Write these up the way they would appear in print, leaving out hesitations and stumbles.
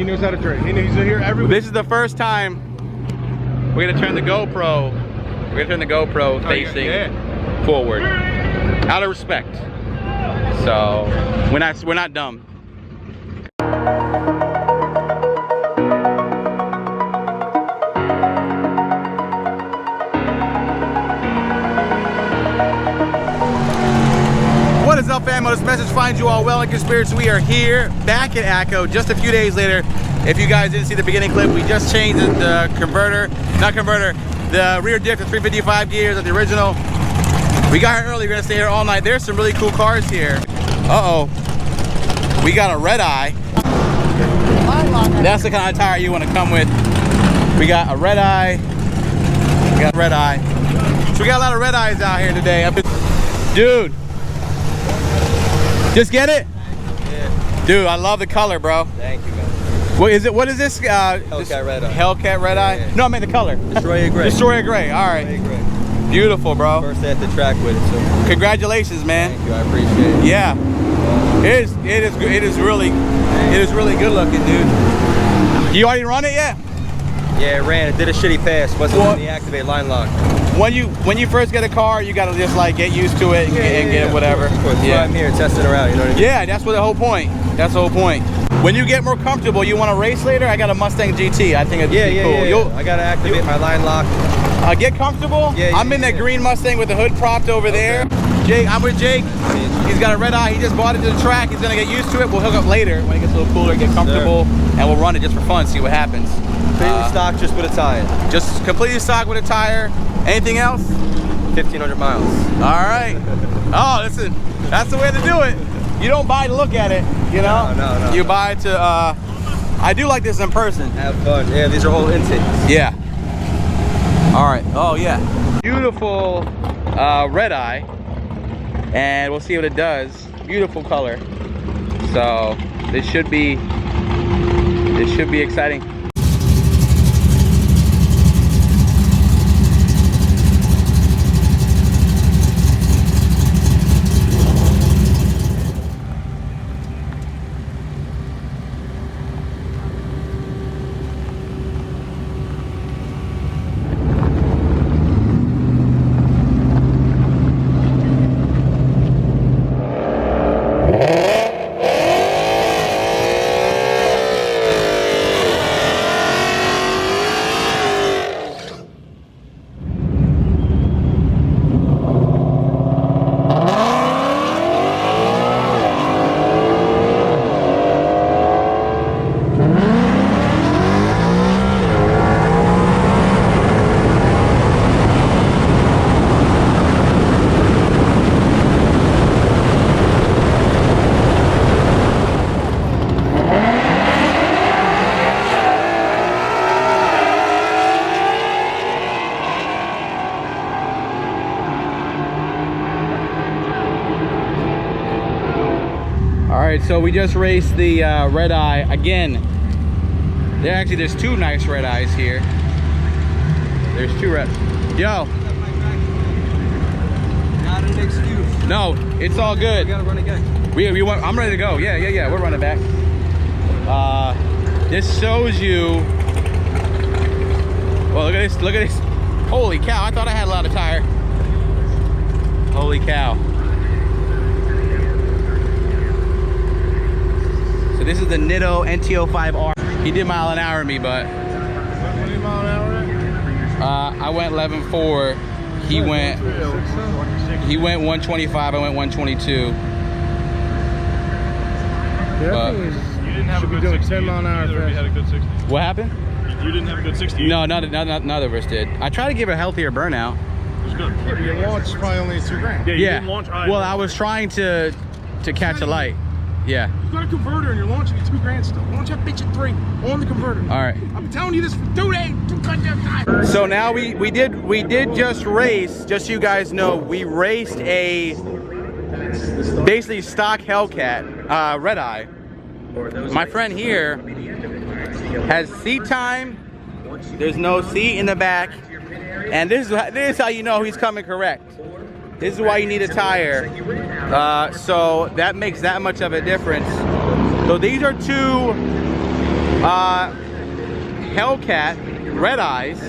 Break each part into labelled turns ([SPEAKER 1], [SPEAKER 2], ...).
[SPEAKER 1] knows how to drift. He's here every week.
[SPEAKER 2] This is the first time we're gonna turn the GoPro. We're gonna turn the GoPro facing forward, out of respect. So we're not dumb. What is up, famo? This message finds you all well and good spirits. We are here back at ACO just a few days later. If you guys didn't see the beginning clip, we just changed the the rear diff to 355 gears of the original. We got here early. We're gonna stay here all night. There's some really cool cars here. Uh-oh. We got a red eye. That's the kind of tire you want to come with. We got a red eye. We got a red eye. So we got a lot of red eyes out here today. Dude. Just get it?
[SPEAKER 3] Yeah.
[SPEAKER 2] Dude, I love the color, bro.
[SPEAKER 3] Thank you, man.
[SPEAKER 2] What is it? What is this?
[SPEAKER 3] HELLCAT Redeye.
[SPEAKER 2] HELLCAT Redeye?
[SPEAKER 3] Yeah.
[SPEAKER 2] No, I mean the color.
[SPEAKER 3] Destroyer Gray.
[SPEAKER 2] Destroyer Gray. All right.
[SPEAKER 3] Destroyer Gray.
[SPEAKER 2] Beautiful, bro.
[SPEAKER 3] First day at the track with it, so.
[SPEAKER 2] Congratulations, man.
[SPEAKER 3] Thank you. I appreciate it.
[SPEAKER 2] Yeah. It is really good looking, dude. You already run it yet?
[SPEAKER 3] Yeah, it ran. It did a shitty pass. Wasn't on the activate line lock.
[SPEAKER 2] When you first get a car, you gotta just like get used to it and get it whatever.
[SPEAKER 3] Of course. Yeah, I'm here testing around. You know what I mean?
[SPEAKER 2] Yeah, that's what the whole point. That's the whole point. When you get more comfortable, you want to race later. I got a Mustang GT. I think it'd be cool.
[SPEAKER 3] Yeah. I gotta activate my line lock.
[SPEAKER 2] Get comfortable. I'm in that green Mustang with the hood propped over there. Jake, I'm with Jake. He's got a red eye. He just bought it to the track. He's gonna get used to it. We'll hook up later when it gets a little cooler, get comfortable, and we'll run it just for fun, see what happens.
[SPEAKER 3] Completely stock, just with a tire.
[SPEAKER 2] Just completely stock with a tire. Anything else?
[SPEAKER 3] 1,500 miles.
[SPEAKER 2] All right. Oh, listen, that's the way to do it. You don't buy to look at it, you know?
[SPEAKER 3] No.
[SPEAKER 2] You buy to, I do like this in person.
[SPEAKER 3] Have fun. Yeah, these are whole intakes.
[SPEAKER 2] Yeah. All right. Oh, yeah. Beautiful red eye. And we'll see what it does. Beautiful color. So this should be exciting. Alright, so we just raced the red eye again. There's two nice red eyes here. There's two red. Yo.
[SPEAKER 3] Not an excuse.
[SPEAKER 2] No, it's all good.
[SPEAKER 3] We gotta run again.
[SPEAKER 2] I'm ready to go. Yeah. We're running back. This shows you. Well, look at this. Holy cow! I thought I had a lot of tire. Holy cow! So this is the Nitto NT05R. He did mile an hour me, but.
[SPEAKER 1] What mile an hour?
[SPEAKER 2] I went 11.4. He went 125. I went 122.
[SPEAKER 1] Yeah, you didn't have a good 60. 10 mile an hour. Neither of you had a good 60.
[SPEAKER 2] What happened?
[SPEAKER 1] You didn't have a good 60.
[SPEAKER 2] No, neither of us did. I tried to give a healthier burnout.
[SPEAKER 1] It was good. Yeah, but your launch is probably only $2,000. Yeah, you didn't launch.
[SPEAKER 2] Well, I was trying to catch a light. Yeah.
[SPEAKER 1] You got a converter and you're launching at $2,000 still. Launch that bitch at 3 on the converter.
[SPEAKER 2] All right.
[SPEAKER 1] I've been telling you this for 2 days. 2 goddamn times.
[SPEAKER 2] So now we did just race. Just so you guys know, we raced a basically stock HELLCAT red eye. My friend here has seat time. There's no seat in the back, and this is how you know he's coming correct. This is why you need a tire. So that makes that much of a difference. So these are two Hellcat Redeyes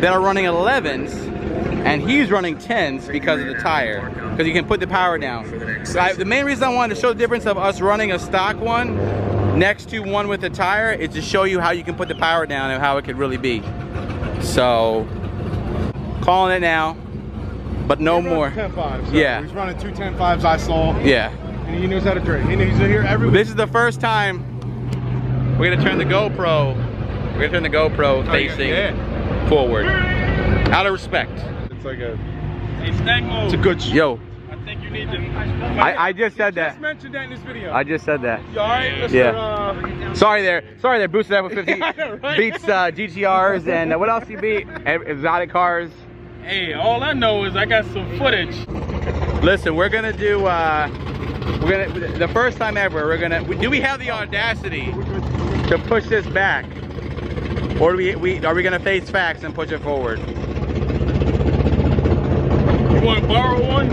[SPEAKER 2] that are running 11s, and he's running 10s because of the tire, because you can put the power down. So the main reason I wanted to show the difference of us running a stock one next to one with a tire is to show you how you can put the power down and how it could really be. So, calling it now, but no more.
[SPEAKER 1] 10.5. So
[SPEAKER 2] yeah.
[SPEAKER 1] He's running 2 10.5s I saw.
[SPEAKER 2] Yeah.
[SPEAKER 1] And he knows how to trade. He's here every week.
[SPEAKER 2] This is the first time we're gonna turn the GoPro. We're gonna turn the GoPro facing forward, out of respect.
[SPEAKER 1] It's like a.
[SPEAKER 4] Hey, StangMode.
[SPEAKER 1] It's a good.
[SPEAKER 2] Yo.
[SPEAKER 4] I think you need to.
[SPEAKER 2] I just said that.
[SPEAKER 1] Just mentioned that in this video.
[SPEAKER 2] I just said that.
[SPEAKER 1] You all right, Mr.
[SPEAKER 2] Yeah. Sorry there. Boosted up with 50.
[SPEAKER 1] Right?
[SPEAKER 2] Beats GTRs and what else you beat? Exotic cars.
[SPEAKER 4] Hey, all I know is I got some footage.
[SPEAKER 2] Listen, we're gonna do. The first time ever. Do we have the audacity to push this back, or are we gonna face facts and push it forward?
[SPEAKER 4] You want to borrow one?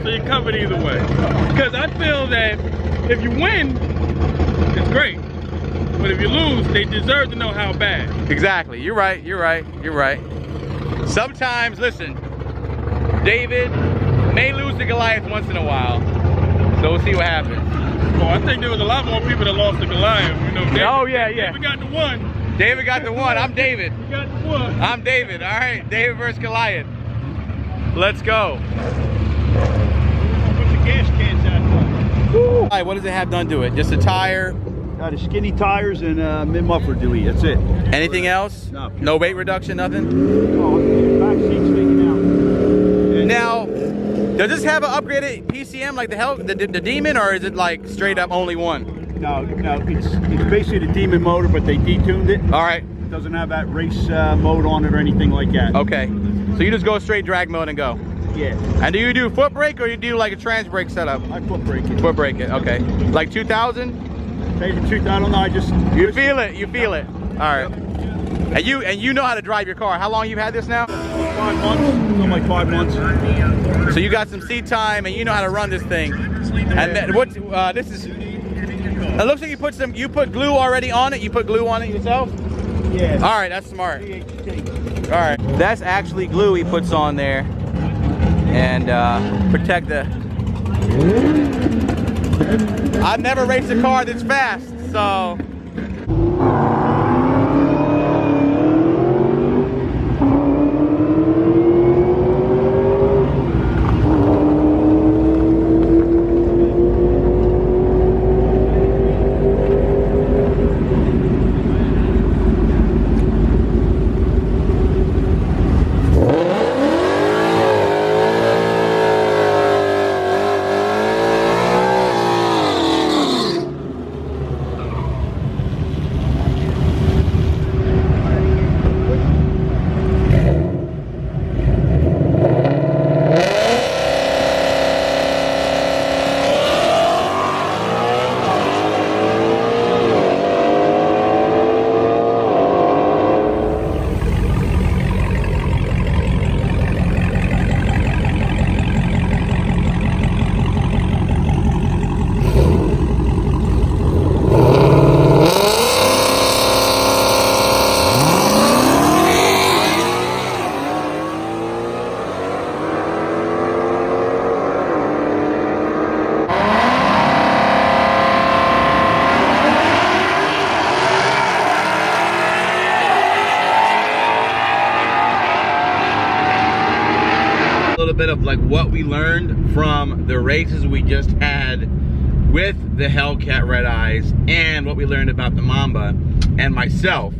[SPEAKER 4] So you're covered either way. Because I feel that if you win, it's great. But if you lose, they deserve to know how bad.
[SPEAKER 2] Exactly. You're right. Sometimes, listen, David may lose to Goliath once in a while. So we'll see what happens.
[SPEAKER 4] Well, I think there was a lot more people that lost to Goliath. You know, David got the one.
[SPEAKER 2] David got the one. I'm David.
[SPEAKER 4] You got the one.
[SPEAKER 2] I'm David. All right. David versus Goliath. Let's go.
[SPEAKER 4] Put the gas cans out.
[SPEAKER 2] All right. What does it have done to it? Just a tire?
[SPEAKER 5] Got skinny tires and mid-muffler delete. That's it.
[SPEAKER 2] Anything else?
[SPEAKER 5] No.
[SPEAKER 2] No weight reduction? Nothing?
[SPEAKER 5] Oh, back seat's taken out.
[SPEAKER 2] Now, does this have an upgraded PCM like the Demon, or is it like straight up only one?
[SPEAKER 5] No, it's basically the Demon motor, but they detuned it.
[SPEAKER 2] All right.
[SPEAKER 5] It doesn't have that race mode on it or anything like that.
[SPEAKER 2] Okay. So you just go straight drag mode and go.
[SPEAKER 5] Yeah.
[SPEAKER 2] And do you do foot brake or you do like a trans brake setup?
[SPEAKER 5] I foot brake it.
[SPEAKER 2] Foot brake it. Okay. Like 2000?
[SPEAKER 5] Tell you the truth, I don't know.
[SPEAKER 2] You feel it. All right. And you know how to drive your car. How long you had this now?
[SPEAKER 5] 5 months. Something like 5 months.
[SPEAKER 2] So you got some seat time and you know how to run this thing. And then, this is. It looks like you put glue already on it. You put glue on it yourself?
[SPEAKER 5] Yeah.
[SPEAKER 2] All right, that's smart. All right, that's actually glue he puts on there and protect the. I've never raced a car that's fast, so. Bit of like what we learned from the races we just had with the Hellcat Redeyes and what we learned about the Mamba and myself.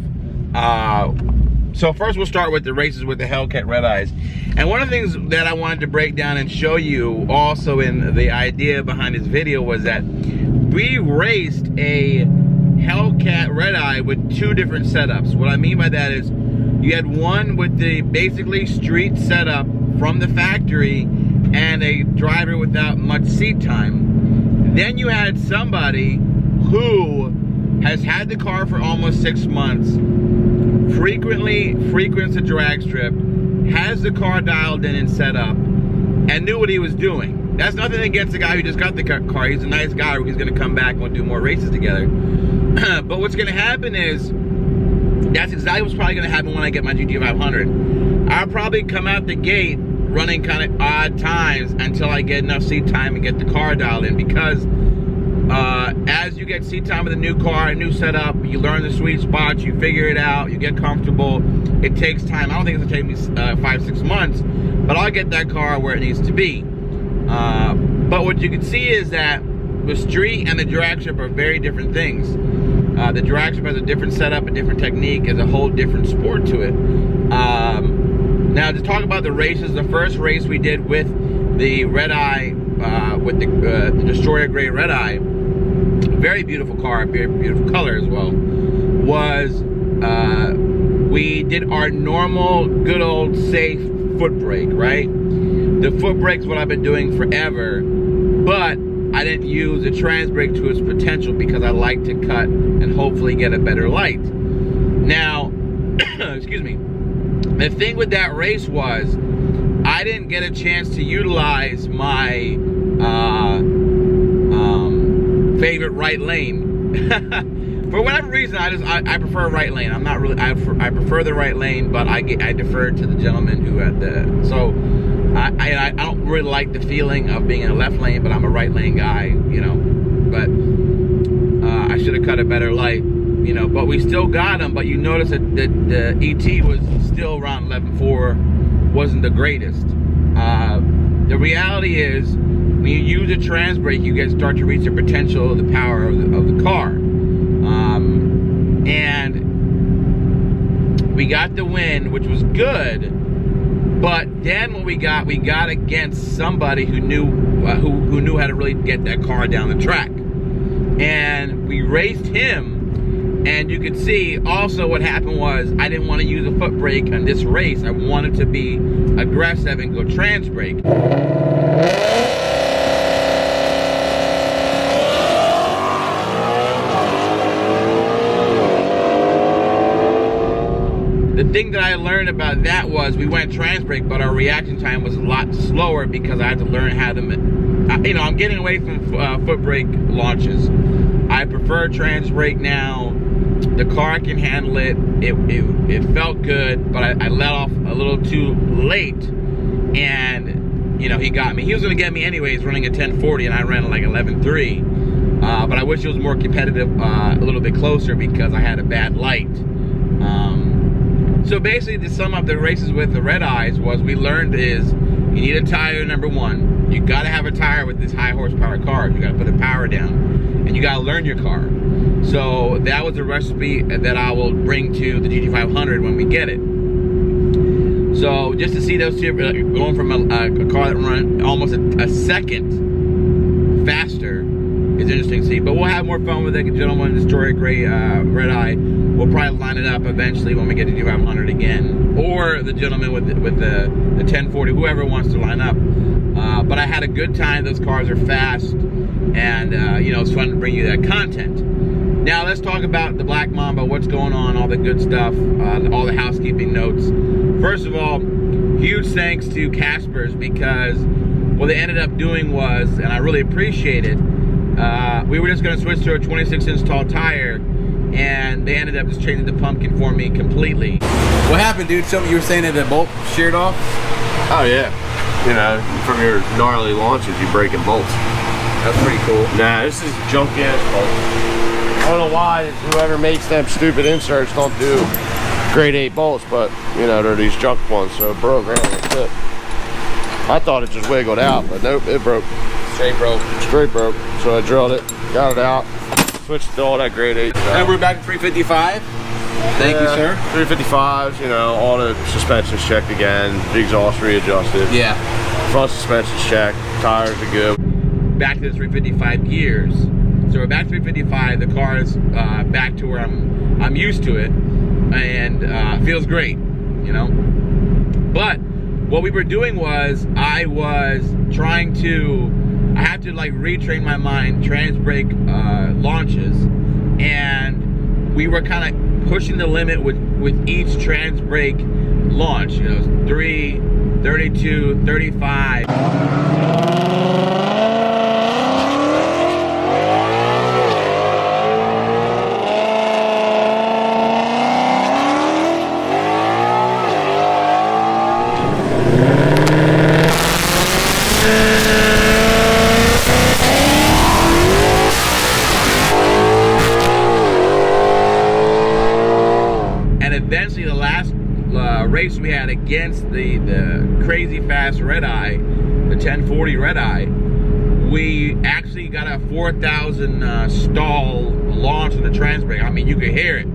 [SPEAKER 2] So first we'll start with the races with the Hellcat Redeyes. And one of the things that I wanted to break down and show you also in the idea behind this video was that we raced a Hellcat Redeye with 2 different setups. What I mean by that is you had one with the basically street setup from the factory and a driver without much seat time. Then you had somebody who has had the car for almost 6 months, frequents a drag strip, has the car dialed in and set up, and knew what he was doing. that's nothing against the guy who just got the car. He's a nice guy. He's gonna come back and we'll do more races together. But what's gonna happen is, that's exactly what's probably gonna happen when I get my GT500. I'll probably come out the gate running kind of odd times until I get enough seat time and get the car dialed in, because as you get seat time with a new car, a new setup, you learn the sweet spots, you figure it out, you get comfortable. It takes time. I don't think it's gonna take me 5-6 months, but I'll get that car where it needs to be. But what you can see is that the street and the drag strip are very different things. The drag strip has a different setup, a different technique, has a whole different sport to it. Now to talk about the races, the first race we did with the Redeye, with the Destroyer Gray Redeye, very beautiful car, very beautiful color as well, was we did our normal, good old safe foot brake, right? The foot brake's what I've been doing forever, but I didn't use the trans brake to its potential because I like to cut and hopefully get a better light. Now, excuse me, the thing with that race was I didn't get a chance to utilize my favorite right lane. For whatever reason, I prefer right lane. I'm not really, I prefer the right lane, but I defer to the gentleman who had the, so I don't really like the feeling of being in a left lane, but I'm a right lane guy, you know. But I should have cut a better light, you know. But we still got him. But you notice that the ET was still around 11.4, wasn't the greatest. The reality is, when you use a trans brake, you guys start to reach the potential of the power of the car. And we got the win, which was good. But then what we got against somebody who knew how to really get that car down the track. And we raced him, and you could see also what happened was I didn't want to use a foot brake on this race. I wanted to be aggressive and go trans brake. The thing that I learned about that was we went trans brake, but our reaction time was a lot slower because I had to learn how to, you know, I'm getting away from foot brake launches. I prefer trans brake now. The car can handle it. It felt good, but I let off a little too late, and you know, he got me. He was gonna get me anyways, running a 1040, and I ran like 11.3. But I wish it was more competitive, a little bit closer, because I had a bad light. So basically, to sum up the races with the Red Eyes, was we learned is you need a tire, number one. You gotta have a tire with these high horsepower cars. You gotta put the power down, and you gotta learn your car. So that was a recipe that I will bring to the GT500 when we get it. So just to see those two going from a car that run almost a second faster is interesting to see. But we'll have more fun with it. Gentleman, Destroyer Gray Redeye. We'll probably line it up eventually when we get to GT500 again, or the gentleman with the 1040, whoever wants to line up. But I had a good time. Those cars are fast, and you know, it's fun to bring you that content. Now let's talk about the Black Mamba, what's going on, all the good stuff, all the housekeeping notes. First of all, huge thanks to Casper's, because what they ended up doing was, and I really appreciate it, we were just going to switch to a 26-inch tall tire, and they ended up just changing the pumpkin for me completely. What happened, dude? Something you were saying that the bolt sheared off?
[SPEAKER 1] Oh yeah, you know, from your gnarly launches, you breaking bolts.
[SPEAKER 2] That's pretty cool.
[SPEAKER 1] Nah, this is junk ass bolt. I don't know why whoever makes them stupid inserts don't do grade 8 bolts, but you know, they're these junk ones, so it broke around like that. I thought it just wiggled out, but nope, it broke.
[SPEAKER 2] Straight broke.
[SPEAKER 1] Straight broke. So I drilled it, got it out, switched to all that grade 8 stuff.
[SPEAKER 2] And we're back to 355. Thank you, sir.
[SPEAKER 1] 355s, you know, all the suspensions checked again, the exhaust readjusted.
[SPEAKER 2] Yeah.
[SPEAKER 1] Front suspensions checked, tires are good.
[SPEAKER 2] Back to the 355 gears. So we're back to 355. The car is back to where I'm used to it, and feels great, you know. But what we were doing was I had to like retrain my mind, trans brake launches, and we were kind of pushing the limit with each trans brake launch. You know, 3, 32, 35. And eventually the last race we had against the crazy fast Redeye, the 1040 Redeye, we actually got a 4,000 stall launch on the trans brake. I mean, you could hear it.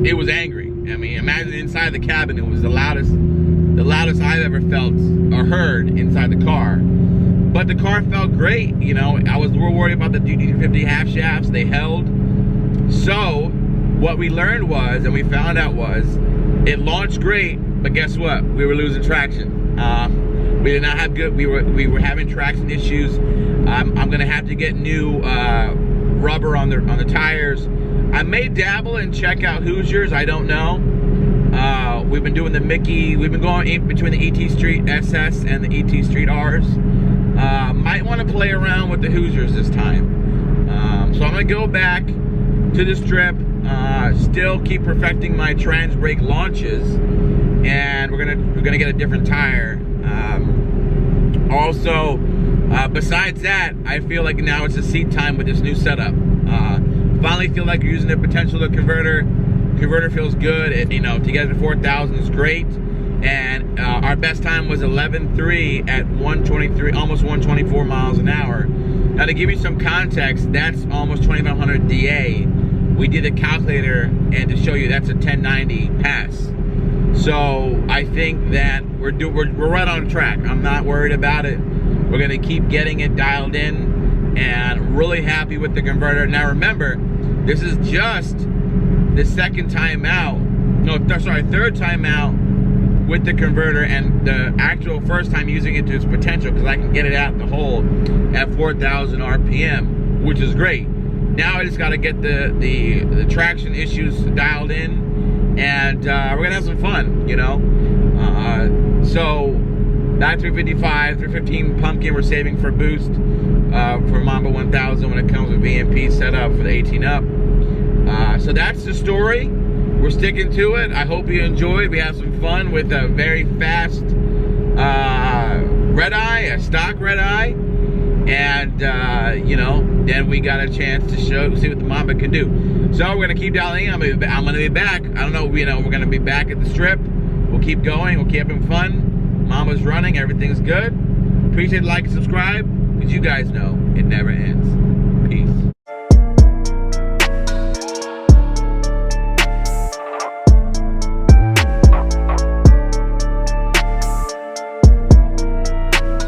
[SPEAKER 2] It was angry. I mean, imagine inside the cabin, it was the loudest I've ever felt or heard inside the car. But the car felt great, you know. I was more worried about the DD50 half shafts. They held. So what we learned was, and we found out was, it launched great, but guess what? We were losing traction. We did not have good. We were having traction issues. I'm gonna have to get new rubber on the tires. I may dabble and check out Hoosiers, I don't know. We've been doing the Mickey, we've been going in between the ET Street SS and the ET Street Rs. Might want to play around with the Hoosiers this time. So I'm gonna go back to the strip, still keep perfecting my trans brake launches, and we're gonna get a different tire. Also, besides that, I feel like now it's a seat time with this new setup. Finally feel like you're using the potential of the converter. Converter feels good. It, you know, to get it to 4,000 is great. And our best time was 11.3 at 123, almost 124 miles an hour. Now to give you some context, that's almost 2,500 DA. We did a calculator, and to show you, that's a 1090 pass. So I think that we're right on track. I'm not worried about it. We're gonna keep getting it dialed in, and really happy with the converter. Now remember, this is just the second time out, third time out with the converter, and the actual first time using it to its potential, because I can get it out in the hole at 4,000 RPM, which is great. Now I just got to get the traction issues dialed in, and we're gonna have some fun, you know. So that 355, 315 pumpkin we're saving for boost for Mamba 1000 when it comes with VMP set up for the 18 up. So that's the story. We're sticking to it. I hope you enjoyed. We had some fun with a very fast Redeye, a stock Redeye, and you know, then we got a chance to see what the Mamba can do. So we're gonna keep dialing in. I'm gonna be back. I don't know. You know, we're gonna be back at the strip. We'll keep going. We'll keep having fun. Mamba's running. Everything's good. Appreciate it. Like and subscribe, because you guys know it never ends.